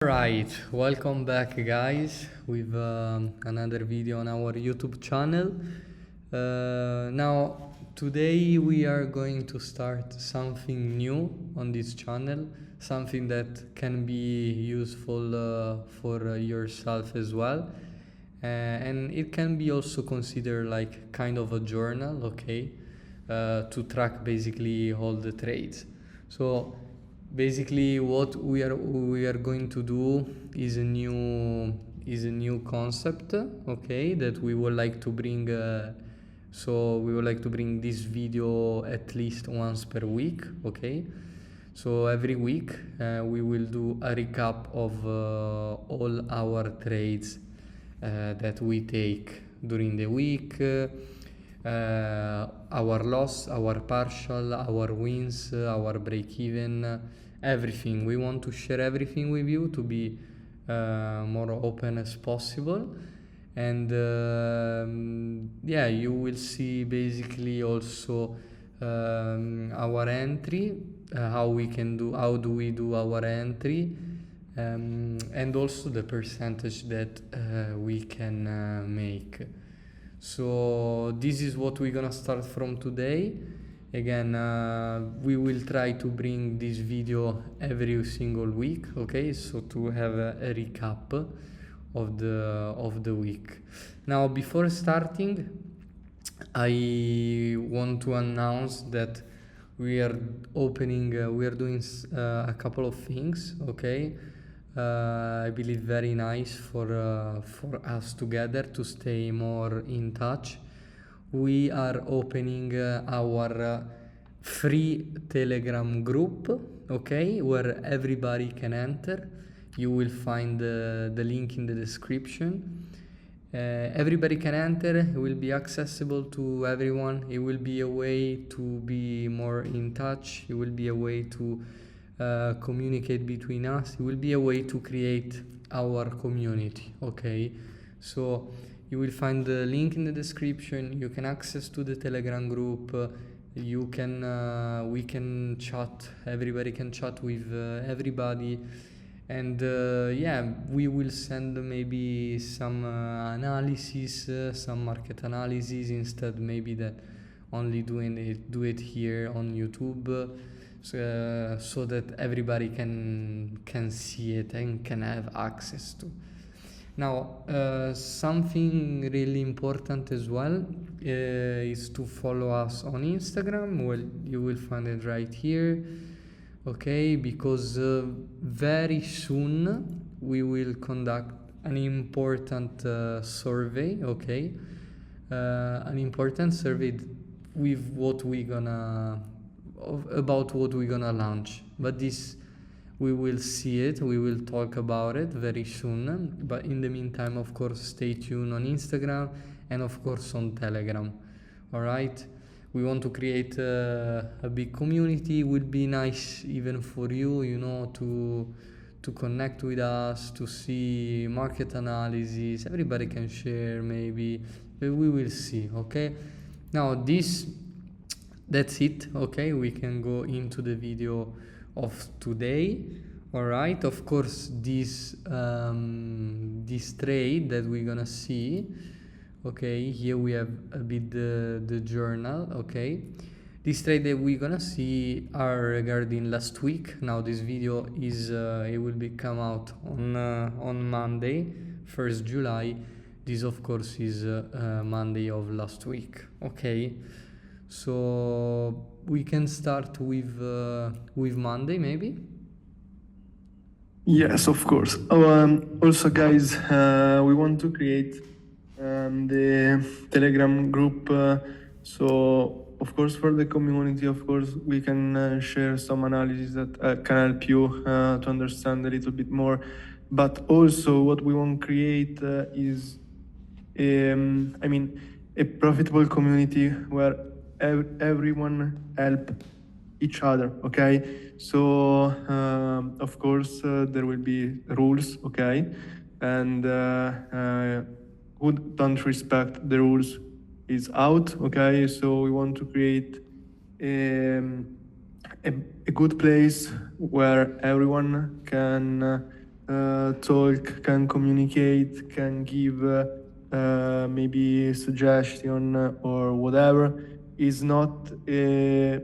Right, welcome back guys with another video on our YouTube channel. Now, today we are going to start something new on this channel, something that can be useful for yourself as well. And it can be also considered like kind of a journal, okay, to track basically all the trades. So basically what we are going to do is a new concept, okay, that we would like to bring. So we would like to bring this video at least once per week, okay. So every week we will do a recap of all our trades that we take during the week, our loss, our partial, our wins, our break even, everything. We want to share everything with you to be more open as possible. And yeah, you will see basically also our entry, how do we do our entry, and also the percentage that we can make. So this is what we're gonna start from today. Again, we will try to bring this video every single week, okay, so to have a recap of the week. Now, before starting, I want to announce that we are doing a couple of things, okay. I believe very nice for us together to stay more in touch. We are opening our free Telegram group, okay, where everybody can enter. You will find the link in the description. Everybody can enter. It will be accessible to everyone. It will be a way to be more in touch. It will be a way to communicate between us. It will be a way to create our community, okay. So you will find the link in the description. You can access to the Telegram group. We can chat. Everybody can chat with everybody. And yeah, we will send maybe some analysis, some market analysis instead, maybe that only do it here on YouTube, so that everybody can see it and can have access to. Now, something really important as well is to follow us on Instagram. Well, you will find it right here, okay, because very soon we will conduct an important survey, okay, an important survey with about what we're gonna launch. But this, we will see it, we will talk about it very soon. But in the meantime, of course, stay tuned on Instagram and of course on Telegram. All right, we want to create a big community. It would be nice even for you, to connect with us, to see market analysis. Everybody can share, maybe we will see, okay. Now that's it, okay. We can go into the video of today. All right, of course, this trade that we're gonna see, okay, here we have a bit the journal, okay. This trade that we're gonna see are regarding last week. Now this video is it will be come out on Monday, 1st July. This of course is Monday of last week, okay. So we can start with Monday, maybe. Yes, of course. Also, guys, we want to create the Telegram group. So, of course, for the community, of course, we can share some analysis that can help you to understand a little bit more. But also, what we want to create is, a profitable community where everyone help each other, okay. So of course there will be rules, okay, and who don't respect the rules is out, okay. So we want to create a good place where everyone can talk, can communicate, can give maybe suggestion or whatever. Is not a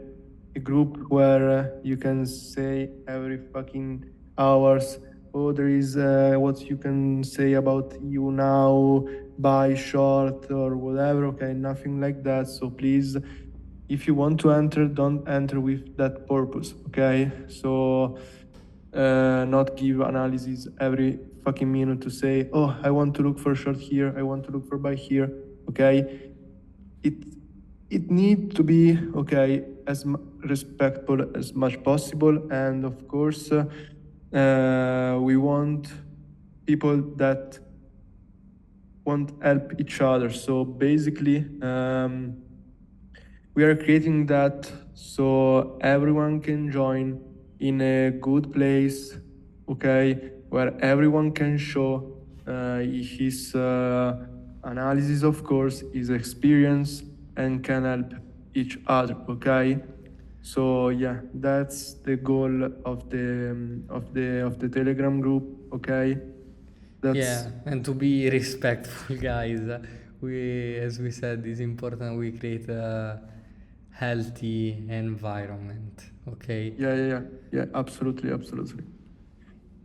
group where you can say every fucking hours, oh, there is what you can say about you now, buy short or whatever. Okay, nothing like that. So please, if you want to enter, don't enter with that purpose. Okay, so not give analysis every fucking minute to say, oh, I want to look for short here, I want to look for buy here. Okay, it it need to be okay as respectful as much possible, and of course, we want people that want help each other. So basically, we are creating that so everyone can join in a good place, okay, where everyone can show his analysis, of course, his experience, and can help each other, okay. So yeah, that's the goal of the Telegram group, okay. That's Yeah, and to be respectful, guys. We, as we said, it's important we create a healthy environment. Okay. yeah, absolutely.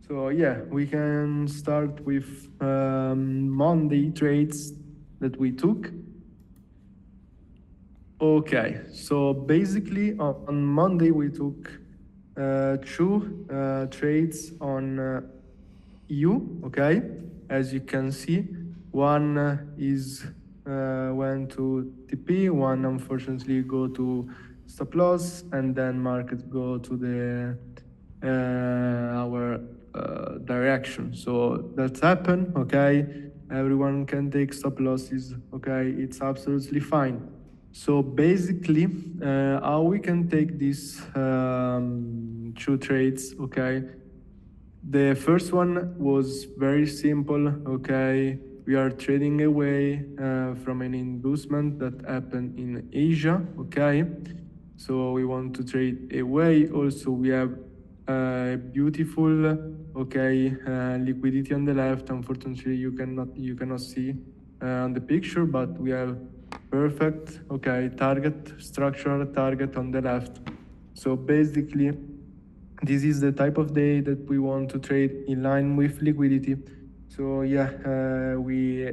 So yeah, we can start with Monday trades that we took. Okay, so basically on Monday we took two trades on EU. Okay, as you can see, one is went to TP, one unfortunately go to stop loss, and then market go to the our direction. So that's happened. Okay, everyone can take stop losses. Okay, it's absolutely fine. So basically, how we can take these two trades, okay? The first one was very simple, okay? We are trading away from an inducement that happened in Asia, okay? So we want to trade away. Also, we have beautiful, okay, liquidity on the left. Unfortunately, you cannot see on the picture, but we have perfect, okay, target, structural target on the left. So basically, this is the type of day that we want to trade in line with liquidity. So yeah, we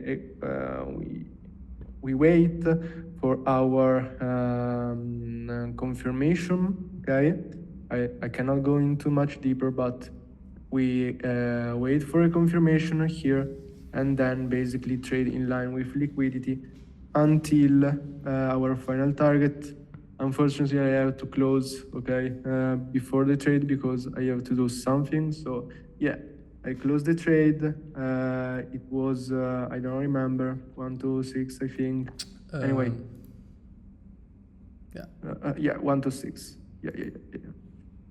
wait for our confirmation. Okay, I cannot go into much deeper, but we wait for a confirmation here, and then basically trade in line with liquidity until our final target. Unfortunately, I have to close, okay, before the trade because I have to do something. So yeah, I closed the trade. It was I don't remember 126, I think. Anyway, Yeah. 126. Yeah.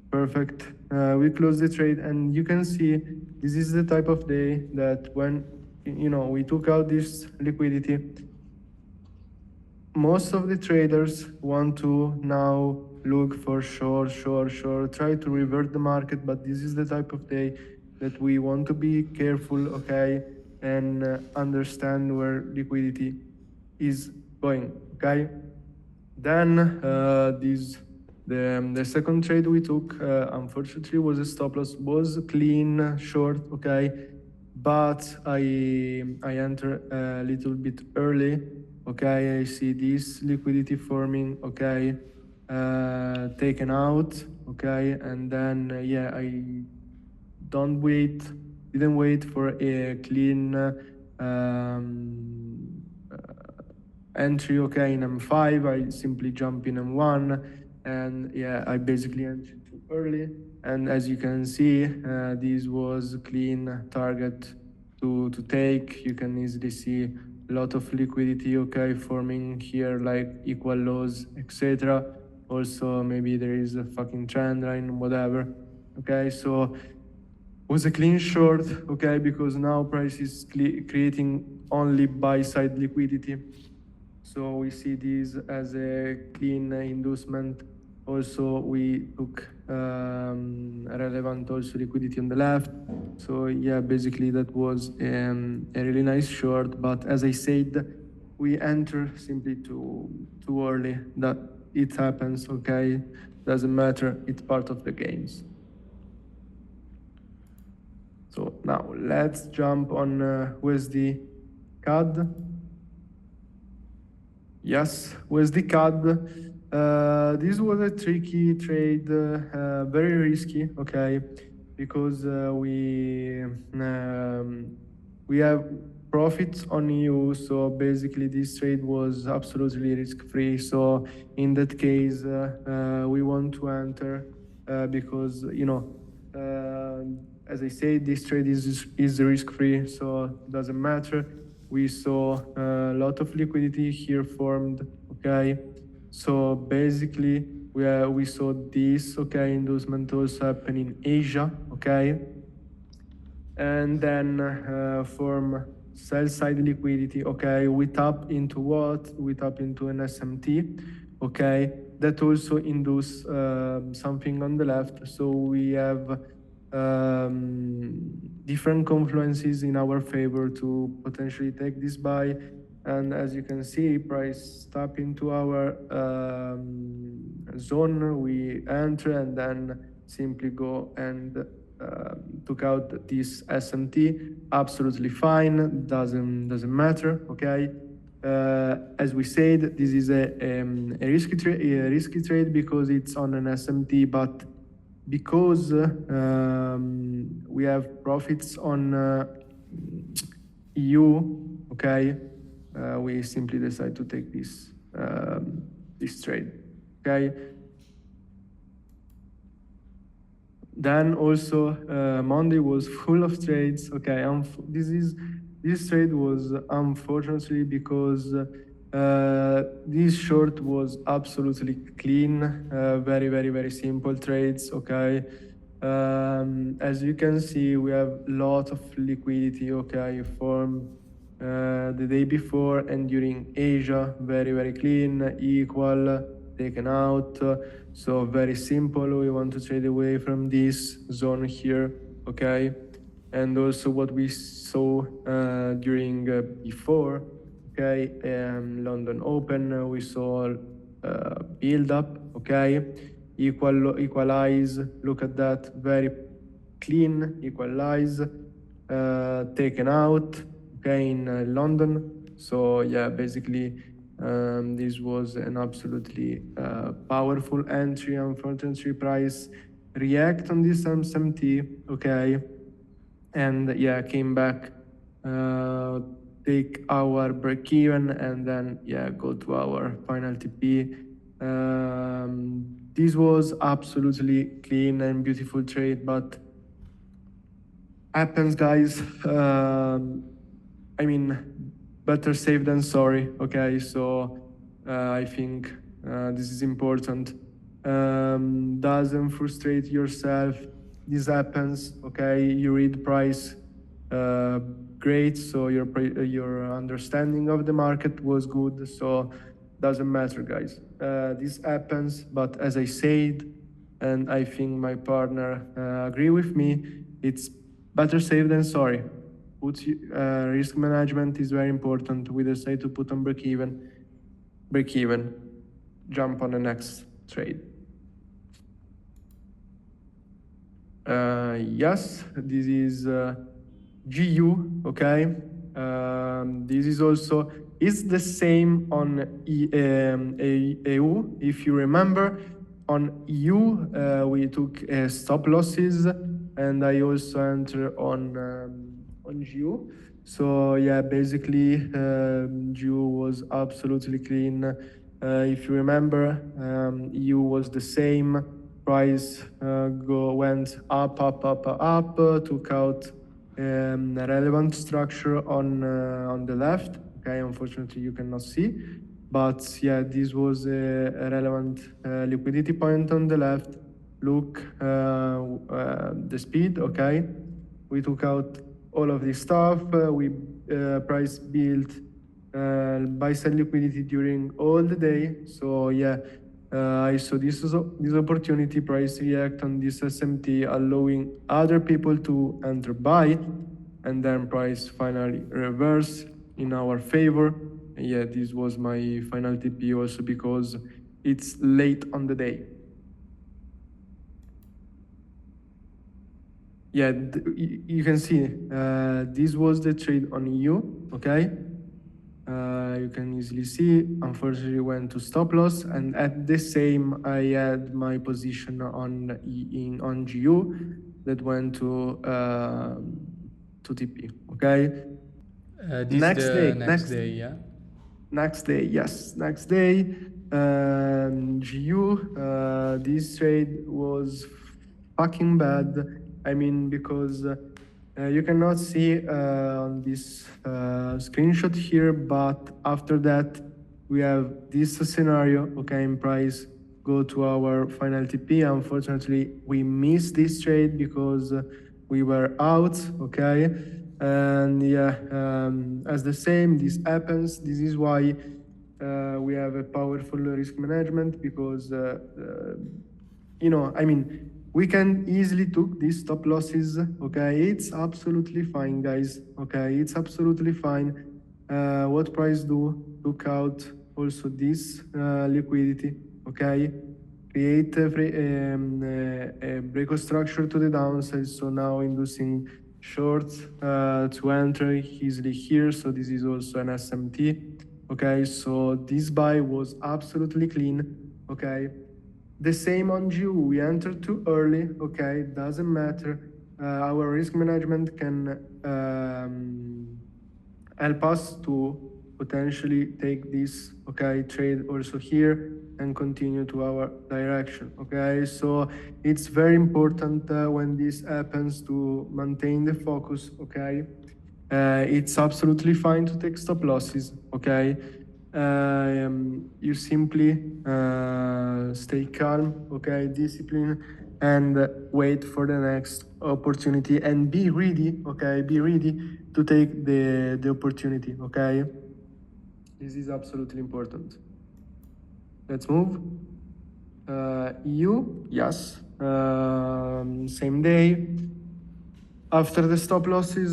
Perfect. We closed the trade, and you can see this is the type of day that when we took out this liquidity, most of the traders want to now look for short, try to revert the market, but this is the type of day that we want to be careful, okay, and understand where liquidity is going, okay. Then the second trade we took, unfortunately, was a stop loss, was clean short, okay, but I enter a little bit early. Okay, I see this liquidity forming, okay, taken out, okay, and then I didn't wait for a clean entry, okay, in M5. I simply jump in M1, and yeah, I basically entered too early. And as you can see, this was a clean target to take. You can easily see a lot of liquidity, okay, forming here like equal lows, etc. Also, maybe there is a fucking trend line, whatever. Okay, so was a clean short, okay, because now price is creating only buy side liquidity. So we see this as a clean inducement Also, we took relevant also liquidity on the left. So yeah, basically that was a really nice short. But as I said, we enter simply too early. That it happens. Okay, doesn't matter. It's part of the games. So now let's jump on USD CAD. Yes, USD CAD. This was a tricky trade, very risky. Okay, because we have profits on EU, so basically this trade was absolutely risk-free. So in that case, we want to enter because as I said, this trade is risk-free, so it doesn't matter. We saw a lot of liquidity here formed. Okay, so basically we saw this inducement also happen in Asia. Okay, and then from sell side liquidity. Okay, we tap into what? We tap into an SMT. Okay, that also induce something on the left. So we have different confluences in our favor to potentially take this buy. And as you can see, price tap into our zone, we enter and then simply go and took out this SMT. Absolutely fine, doesn't matter. Okay, as we said, this is a risky trade because it's on an SMT, but because we have profits on EU, okay, we simply decide to take this this trade. Okay. Then also Monday was full of trades. Okay, this trade was unfortunately because this short was absolutely clean, very simple trades. Okay, as you can see, we have a lot of liquidity. Okay, from the day before and during Asia, very clean, equal, taken out. So very simple, we want to trade away from this zone here, okay? And also what we saw during before, okay, London Open, we saw build up, okay? Equalize, look at that, very clean, equalize, taken out, okay, in London. So yeah, basically this was an absolutely powerful entry. Unfortunately, price react on this SMT, okay, and yeah, came back, take our break even, and then yeah, go to our final TP. This was absolutely clean and beautiful trade, but happens, guys. I mean, better safe than sorry. Okay, so I think this is important. Doesn't frustrate yourself. This happens. Okay, you read price, great. So your understanding of the market was good. So doesn't matter, guys. This happens. But as I said, and I think my partner agree with me, it's better safe than sorry. Risk management is very important. We decide to put on break even, jump on the next trade. Yes, this is GU, okay. This is also, it's the same on EU. If you remember, on EU, we took stop losses, and I also enter on GU. So yeah, basically GU was absolutely clean. If you remember, EU was the same. Price went up, took out relevant structure on the left. Okay, unfortunately you cannot see, but yeah, this was a relevant liquidity point on the left. Look, the speed. Okay, we took out all of this stuff. We price built buy sell liquidity during all the day. So yeah, I saw this opportunity, price react on this SMT, allowing other people to enter buy, and then price finally reverse in our favor. Yeah, this was my final TP also because it's late on the day. Yeah, you can see this was the trade on EU, okay? You can easily see, unfortunately went to stop loss, and at the same I had my position on GU that went to TP, okay? This Next the day, next day, yeah. Next day, yes, next day, GU, this trade was fucking bad. I mean, because you cannot see on this screenshot here, but after that, we have this scenario, okay, in price go to our final TP. Unfortunately, we missed this trade because we were out, okay? And yeah, as the same, this happens. This is why we have a powerful risk management because, you know, I mean, we can easily took these stop losses, okay? It's absolutely fine, guys, okay? It's absolutely fine. What price do? Took out also this liquidity, okay? Create a break of structure to the downside, so now inducing shorts to enter easily here, so this is also an SMT, okay? So this buy was absolutely clean, okay? The same on GU, we entered too early, okay? Doesn't matter. Our risk management can help us to potentially take this, okay, trade also here and continue to our direction, okay? So it's very important when this happens to maintain the focus, okay? It's absolutely fine to take stop losses, okay? You simply stay calm, okay, discipline, and wait for the next opportunity and be ready, okay, be ready to take the opportunity, okay? This is absolutely important. Let's move. EU, yes, same day. After the stop loss, we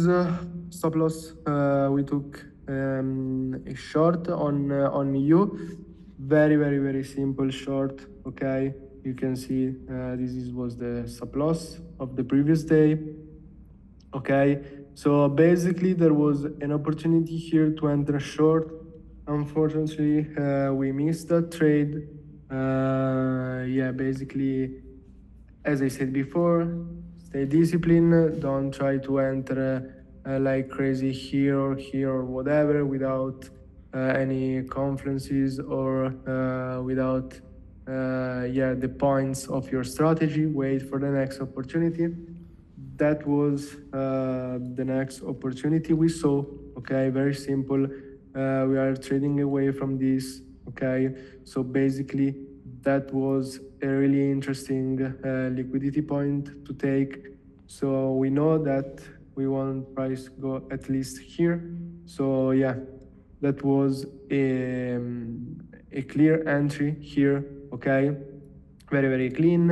took a short on EU. Very simple short, okay? You can see was the stop loss of the previous day, okay? So basically there was an opportunity here to enter short. Unfortunately, we missed that trade. Yeah, basically, as I said before, stay disciplined, don't try to enter like crazy here or whatever without any conferences or without the points of your strategy. Wait for the next opportunity. That was the next opportunity we saw, okay? Very simple. We are trading away from this, okay? So basically that was a really interesting liquidity point to take. So we know that we want price go at least here. So yeah, that was a clear entry here, okay? Very clean.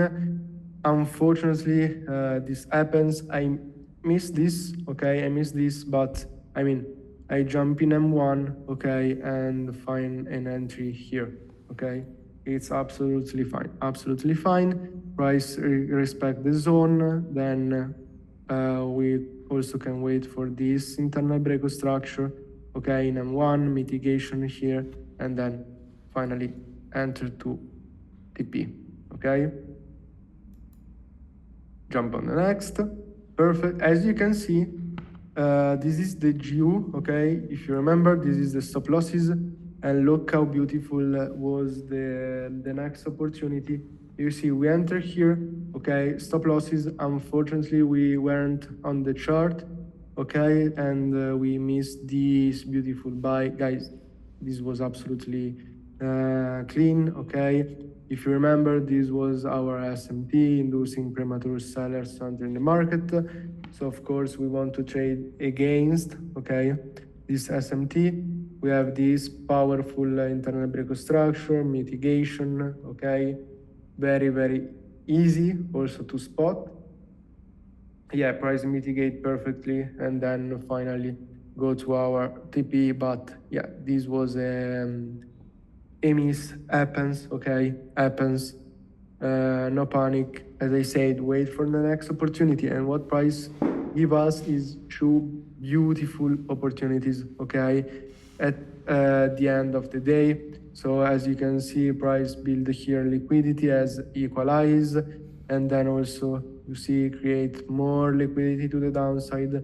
Unfortunately, this happens. I miss this, okay? I miss this, but I mean, I jump in M1, okay, and find an entry here, okay? It's absolutely fine. Price respect the zone, then we also can wait for this internal break of structure, okay, in M1, mitigation here, and then finally enter to TP, okay? Jump on the next. Perfect. As you can see, this is the GU, okay? If you remember, this is the stop losses, and look how beautiful was the next opportunity. You see, we enter here, okay? Stop losses. Unfortunately, we weren't on the chart, okay? And we missed this beautiful buy, guys. This was absolutely clean, okay? If you remember, this was our SMT, inducing premature sellers to enter in the market. So of course we want to trade against, okay, this SMT. we have this powerful internal break structure, mitigation, okay? Very, very easy also to spot. Yeah, price mitigate perfectly, and then finally go to our TP, but yeah, this was EMIS, happens, okay, happens. No panic. As I said, wait for the next opportunity. And what price give us is two beautiful opportunities, okay, at the end of the day. So as you can see, price build here liquidity as equalize, and then also you see create more liquidity to the downside,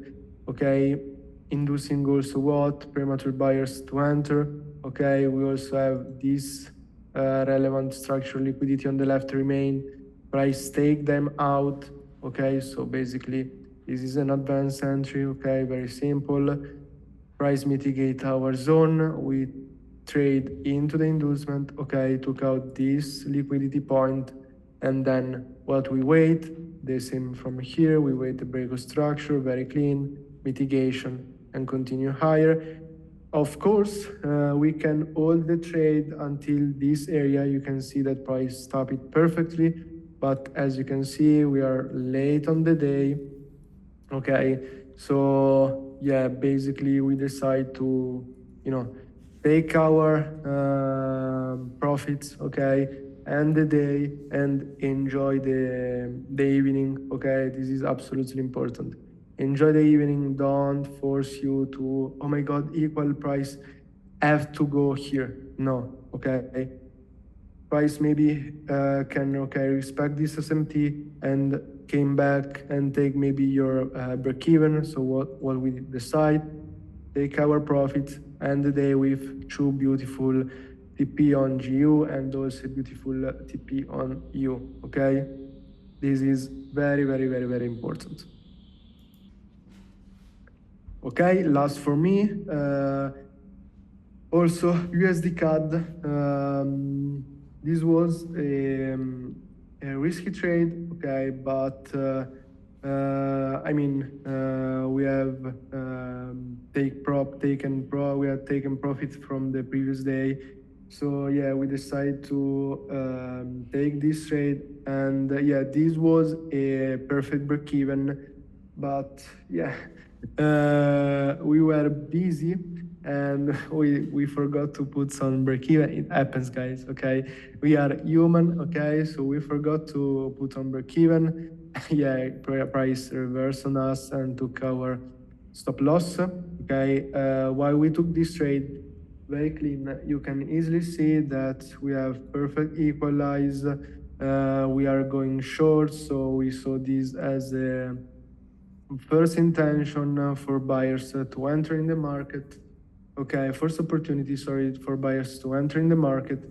okay, inducing also what premature buyers to enter. Okay, we also have this relevant structural liquidity on the left remain. Price take them out. Okay, so basically this is an advanced entry. Okay, very simple. Price mitigate our zone. We trade into the inducement. Okay, took out this liquidity point, and then what we wait, the same from here. We wait the break of structure, very clean mitigation, and continue higher. Of course, we can hold the trade until this area. You can see that price stop it perfectly, but as you can see, we are late on the day. Okay, so yeah, basically we decide to, take our profits, okay, end the day and enjoy the evening. Okay, this is absolutely important. Enjoy the evening. Don't force you to, oh my god, equal price, have to go here. No, okay. Price maybe can respect this SMT and came back and take maybe your break even. So what we decide, take our profit, end the day with two beautiful TP on GU and also beautiful TP on U. Okay, this is very, very, very, very important. Okay, last for me. Also USD CAD. This was a risky trade, okay, but I mean we have we have taken profit from the previous day, so yeah, we decided to take this trade, and yeah, this was a perfect break even, but yeah. We were busy and we forgot to put some break even. It happens, guys, okay? We are human, okay? So we forgot to put on break even. Yeah, price reversed on us and took our stop loss, okay? While we took this trade, very clean, you can easily see that we have perfect equalize. We are going short, so we saw this as a first intention for buyers to enter in the market. Okay, first opportunity, sorry, for buyers to enter in the market.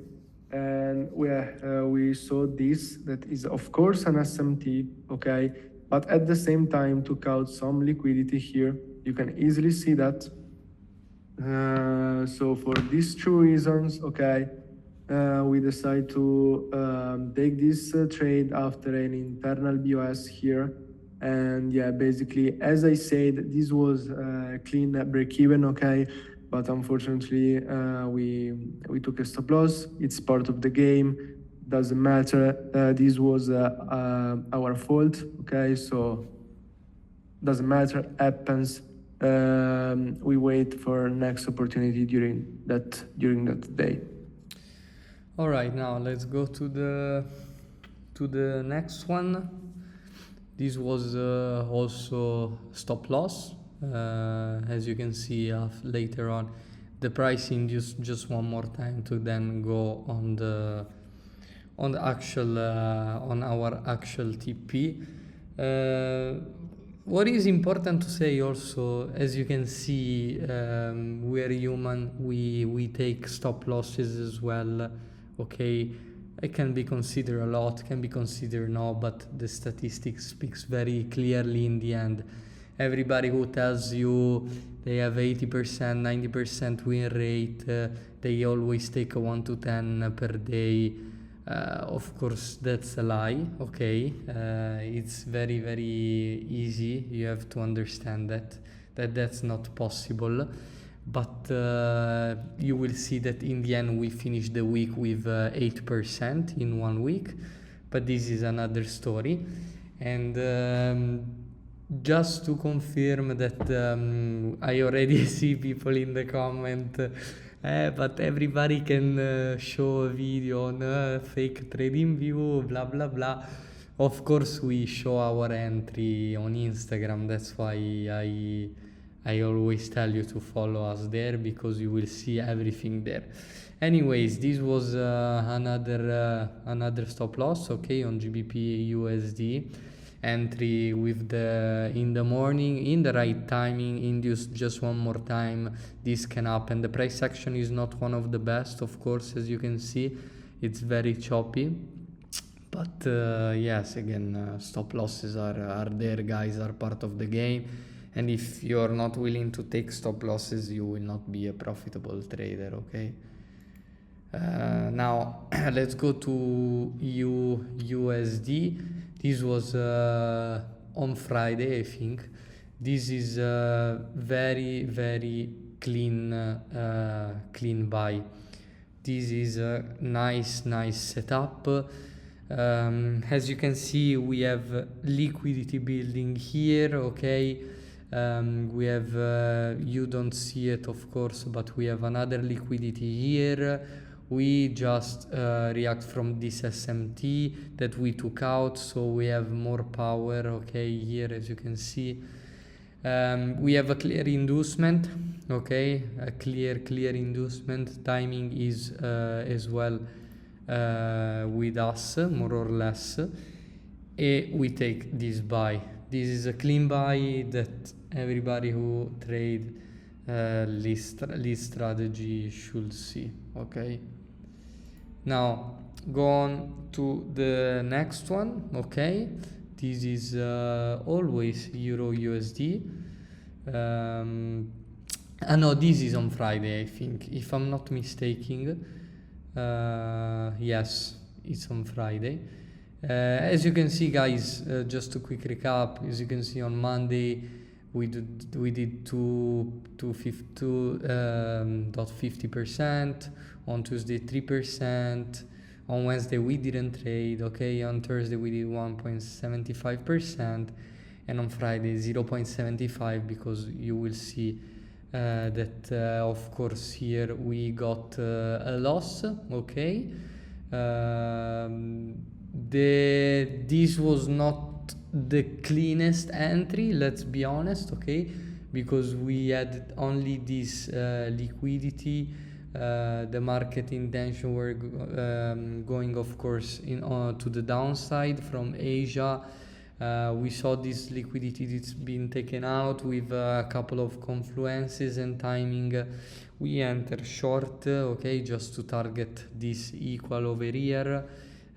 And we saw this, that is of course an SMT, okay, but at the same time took out some liquidity here. You can easily see that. So for these two reasons, okay, we decide to take this trade after an internal BOS here. And yeah, basically, as I said, this was clean break even, okay, but unfortunately we took a stop loss. It's part of the game, doesn't matter. This was our fault, okay, so doesn't matter, happens. We wait for next opportunity during that day. All right, now let's go to the next one. This was also stop loss. As you can see later on, the pricing just one more time to then go on our actual TP. What is important to say also, as you can see, we are human. We take stop losses as well. Okay. It can be considered a lot, can be considered no, but the statistics speaks very clearly in the end. Everybody who tells you they have 80%, 90% win rate, they always take a 1 to 10 per day. Of course, that's a lie, okay? It's very, very easy. You have to understand that that's not possible. but you will see that in the end we finished the week with 8% in 1 week, but this is another story. And just to confirm that I already see people in the comment, but everybody can show a video on fake trading view, blah blah blah. Of course we show our entry on Instagram, that's why I always tell you to follow us there, because you will see everything there. Anyways, this was another stop loss, okay, on GBP USD. Entry with the in the morning, in the right timing, induced just one more time. This can happen. The price action is not one of the best, of course, as you can see. It's very choppy. But yes, again, stop losses are there, guys, are part of the game. And if you're not willing to take stop losses, you will not be a profitable trader, okay? Now, let's go to USD. This was on Friday, I think. This is a very, very clean buy. This is a nice setup. As you can see, we have liquidity building here, okay? We have, you don't see it of course, but we have another liquidity here. We just react from this SMT that we took out, so we have more power, okay, here as you can see. We have a clear inducement, okay, a clear inducement. Timing is as well with us, more or less, and we take this buy. This is a clean buy that everybody who trade list strategy should see, okay? Now go on to the next one, okay? This is always Euro USD. No, this is on Friday, I think, if I'm not mistaken. Yes, it's on Friday. As you can see, guys, just a quick recap. As you can see, on Monday we did 2.50%. On Tuesday 3%. On Wednesday we didn't trade, okay? On Thursday we did 1.75%, and on Friday 0.75, because you will see that of course here we got a loss, okay? This was not the cleanest entry, let's be honest, okay? Because we had only this liquidity. The market intention were going, of course, to the downside from Asia. We saw this liquidity that's been taken out with a couple of confluences and timing. We enter short, okay, just to target this equal over here.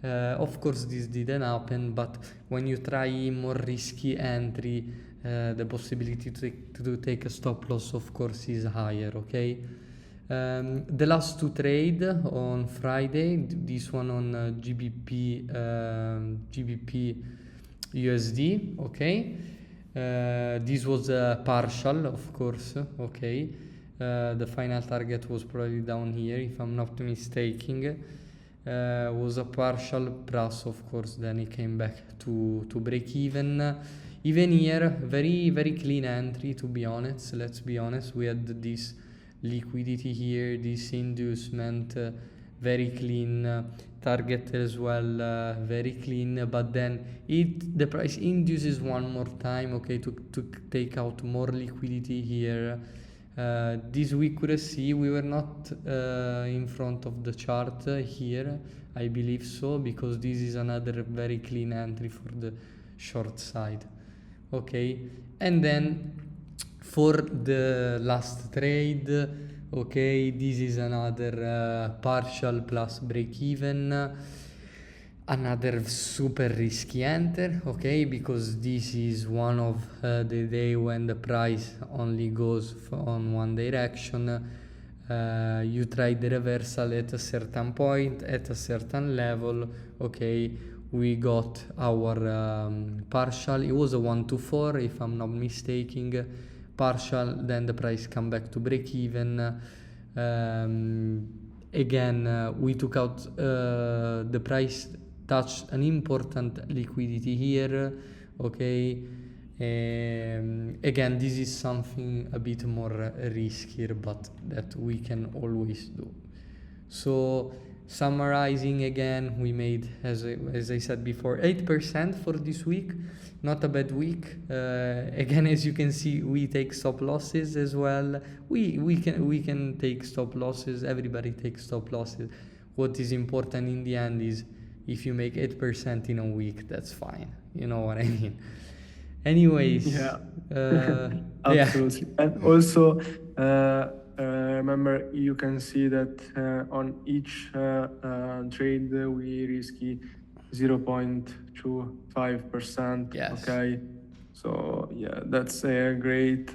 Of course, this didn't happen, but when you try more risky entry, the possibility to take a stop loss, of course, is higher, okay? The last two trade on Friday, this one on GBP USD, okay? This was a partial, of course, okay? The final target was probably down here, if I'm not mistaken. Was a partial plus, of course, then it came back to break even. Even here, very, very clean entry, to be honest. Let's be honest, we had this liquidity here, this inducement, very clean, target as well, very clean, but then the price induces one more time, okay, to take out more liquidity here. This we could see, we were not in front of the chart here, I believe so, because this is another very clean entry for the short side, okay? And then for the last trade, okay, this is another partial plus break even, another super risky enter, okay, because this is one of the day when the price only goes on one direction. You try the reversal at a certain point, at a certain level, okay. We got our partial, it was a 1 to 4 if I'm not mistaken, partial, then the price come back to break even. Again, we took out the price touched an important liquidity here, okay. Again, this is something a bit more riskier, but that we can always do. So summarizing again, we made, as I said before, 8% for this week. Not a bad week. Again, as you can see, we take stop losses as well. We can take stop losses. Everybody takes stop losses. What is important in the end is if you make 8% in a week, that's fine. You know what I mean? Anyways, Yeah. yeah. Absolutely. And also, remember, you can see that on each trade we risky 0.25%. Yes. Okay. So yeah, that's a great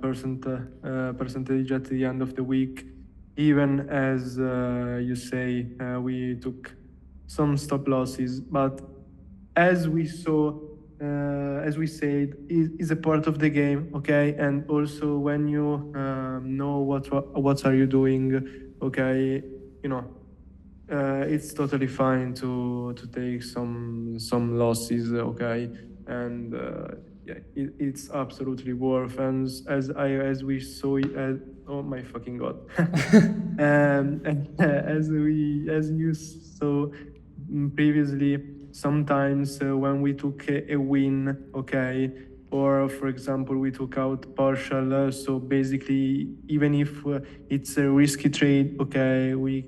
percentage at the end of the week. Even as you say, we took some stop losses, but as we saw, as we said, is a part of the game, okay? And also when you know what are you doing, okay, you know, it's totally fine to take some losses, okay? And yeah, it's absolutely worth. And as we saw, oh my fucking god, and as you saw previously, sometimes when we took a win, okay, or for example we took out partial, so basically even if it's a risky trade, okay, we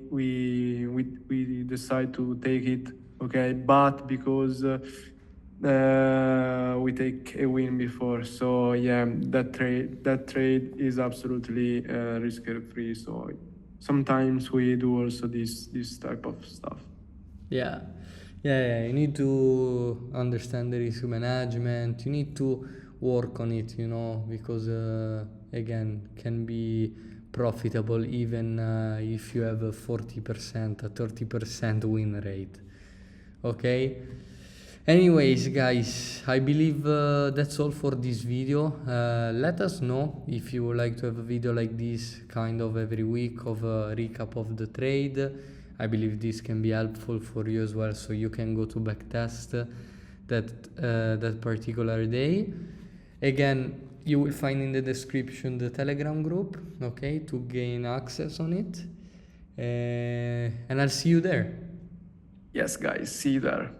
decide to take it, okay, but because we take a win before, so yeah, that trade is absolutely risk free. So sometimes we do also this type of stuff. Yeah. You need to understand the risk management. You need to work on it, you know, because again, can be profitable even if you have a 40%, a 30% win rate. Okay. Anyways, guys, I believe that's all for this video. Let us know if you would like to have a video like this kind of every week of a recap of the trade. I believe this can be helpful for you as well, so you can go to backtest that particular day. Again, you will find in the description the Telegram group, okay, to gain access on it. And I'll see you there. Yes, guys, see you there.